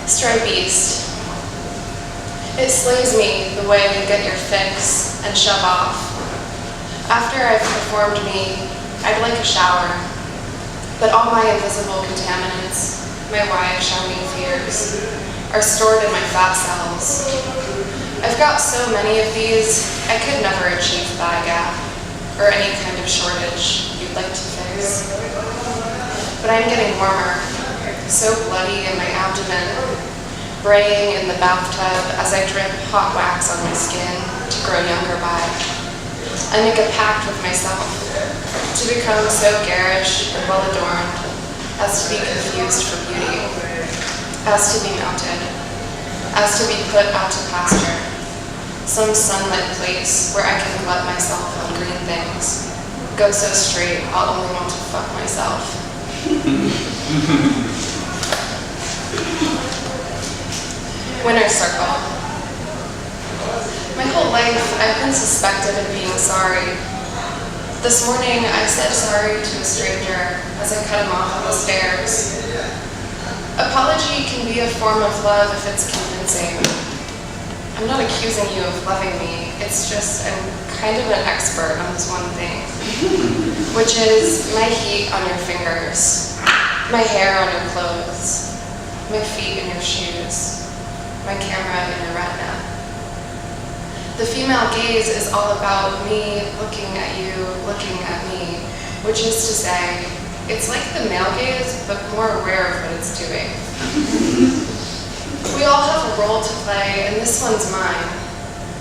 Stray beast. It slays me the way you get your fix and shove off. After I've performed me, I'd like a shower. But all my invisible contaminants, my wide shining fears, are stored in my fat cells. I've got so many of these, I could never achieve thigh gap, or any kind of shortage you'd like to fix. But I'm getting warmer, so bloody in my abdomen, braying in the bathtub as I drip hot wax on my skin to grow younger by. I make a pact with myself to become so garish and well-adorned as to be confused for beauty, as to be mounted, as to be put out to pasture, some sunlit place where I can glut myself on green things, go so straight I'll only want to fuck myself. Winner's circle. My whole life, I've been suspected of being sorry. This morning, I said sorry to a stranger as I cut him off on the stairs. Apology can be a form of love if it's convincing. I'm not accusing you of loving me, it's just I'm kind of an expert on this one thing, which is my heat on your fingers, my hair on your clothes, my feet in your shoes, my camera in your retina. The female gaze is all about me looking at you, looking at me, which is to say, it's like the male gaze, but more aware of what it's doing. We all have a role to play, and this one's mine.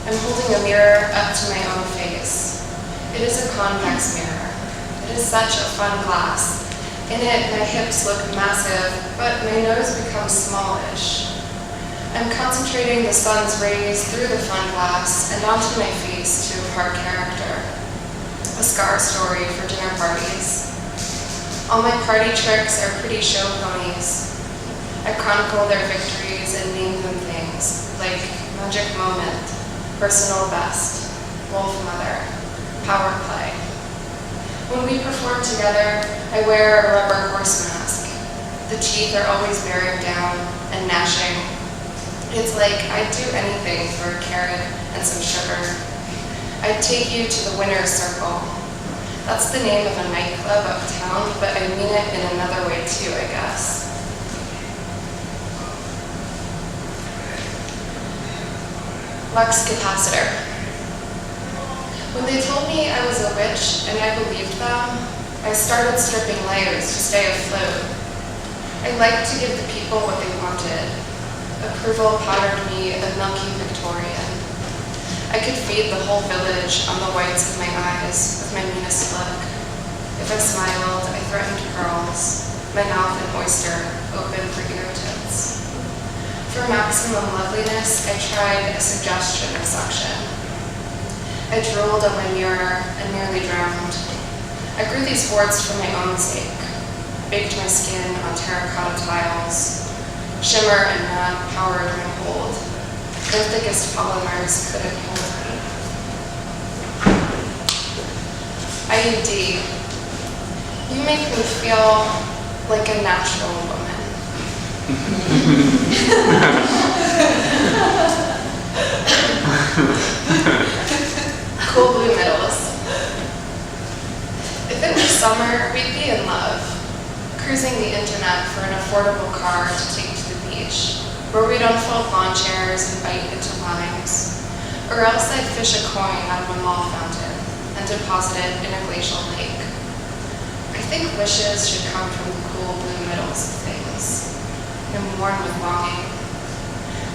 I'm holding a mirror up to my own face. It is a convex mirror. It is such a fun glass. In it, my hips look massive, but my nose becomes smallish. I'm concentrating the sun's rays through the fun glass and onto my face to impart character. A scar story for dinner parties. All my party tricks are pretty show ponies. I chronicle their victories and name them things like magic moment, personal best, wolf mother, power play. When we perform together, I wear a rubber horse mask. The teeth are always bearing down and gnashing. It's like I'd do anything for a carrot and some sugar. I'd take you to the winner's circle. That's the name of a nightclub uptown, but I mean it in another way too, I guess. Lux capacitor. When they told me I was a witch and I believed them, I started stripping layers to stay afloat. I liked to give the people what they wanted. Approval powdered me a milky Victorian. I could feed the whole village on the whites of my eyes with my meanest look. If I smiled, I threatened pearls, my mouth an oyster, open for ear tips. For maximum loveliness, I tried a suggestion of suction. I drooled on my mirror and nearly drowned. I grew these warts for my own sake, baked my skin on terracotta tiles. Shimmer and matte powered my hold. Their thickest polymers couldn't hold me. IUD. You make me feel like a natural woman. Cool blue middles. If it were summer, we'd be in love, cruising the internet for an affordable car to take to the beach, where we'd unfold lawn chairs and bite into limes. Or else I'd fish a coin out of a mall fountain and deposit it in a glacial lake. I think wishes should come from the cool blue middles of things, and worn with longing.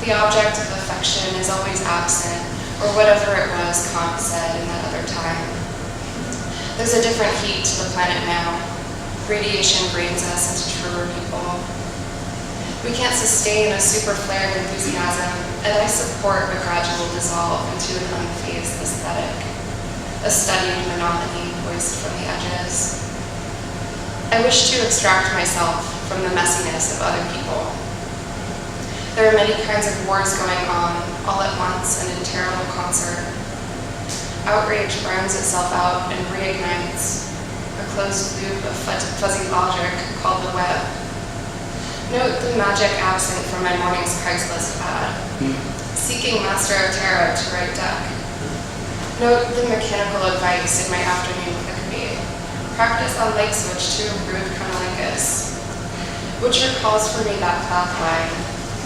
The object of affection is always absent, or whatever it was Kant said in that other time. There's a different heat to the planet now. Radiation brings us into truer people. We can't sustain a super flared enthusiasm, and I support a gradual dissolve into an unfazed aesthetic, a studied monotony voiced from the edges. I wish to extract myself from the messiness of other people. There are many kinds of wars going on, all at once and in terrible concert. Outrage burns itself out and reignites, a closed loop of fuzzy logic called the web. Note the magic absent from my morning's Craigslist ad. Seeking Master of Tarot to write deck. Note the mechanical advice in my afternoon clickbait. Practice on light switch to improve cunnilingus. Which recalls for me that path line.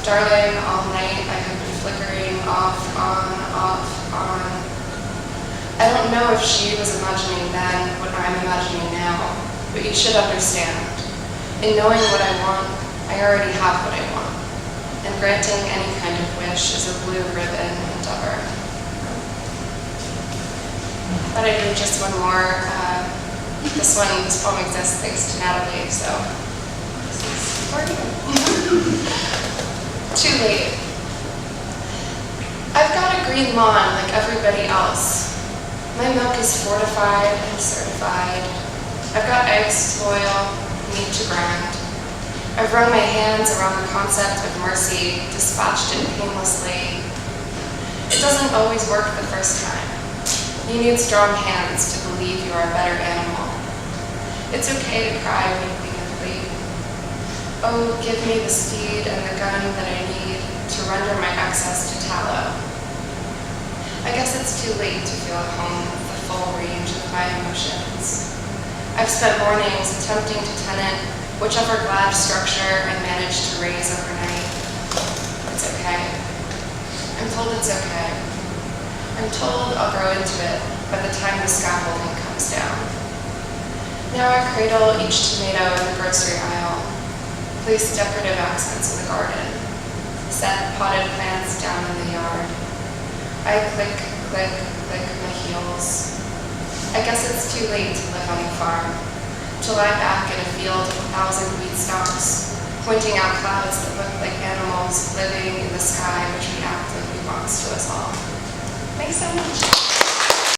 Darling, all night I have been flickering off, on. I don't know if she was imagining then what I'm imagining now, but you should understand. In knowing what I want, I already have what I want. And granting any kind of wish is a blue ribbon endeavor. But I do just one more. This poem exists thanks to Natalie, so this is for you. Too late. I've got a green lawn like everybody else. My milk is fortified and certified. I've got eggs to boil, meat to grind. I've run my hands around the concept of mercy, dispatched it painlessly. It doesn't always work the first time. You need strong hands to believe you are a better animal. It's okay to cry weakly and plead. Oh, give me the steed and the gun that I need to render my excess to tallow. I guess it's too late to feel at home with the full range of my emotions. I've spent mornings attempting to tenant whichever glad structure I managed to raise overnight. It's okay. I'm told it's okay. I'm told I'll grow into it by the time the scaffolding comes down. Now I cradle each tomato in the grocery aisle, place decorative accents in the garden, set potted plants down in the yard. I click, click, click my heels. I guess it's too late to live on the farm, to lie back in a field of 1,000 wheat stalks, pointing out clouds that look like animals living in the sky which reactively belongs to us all. Thanks so much.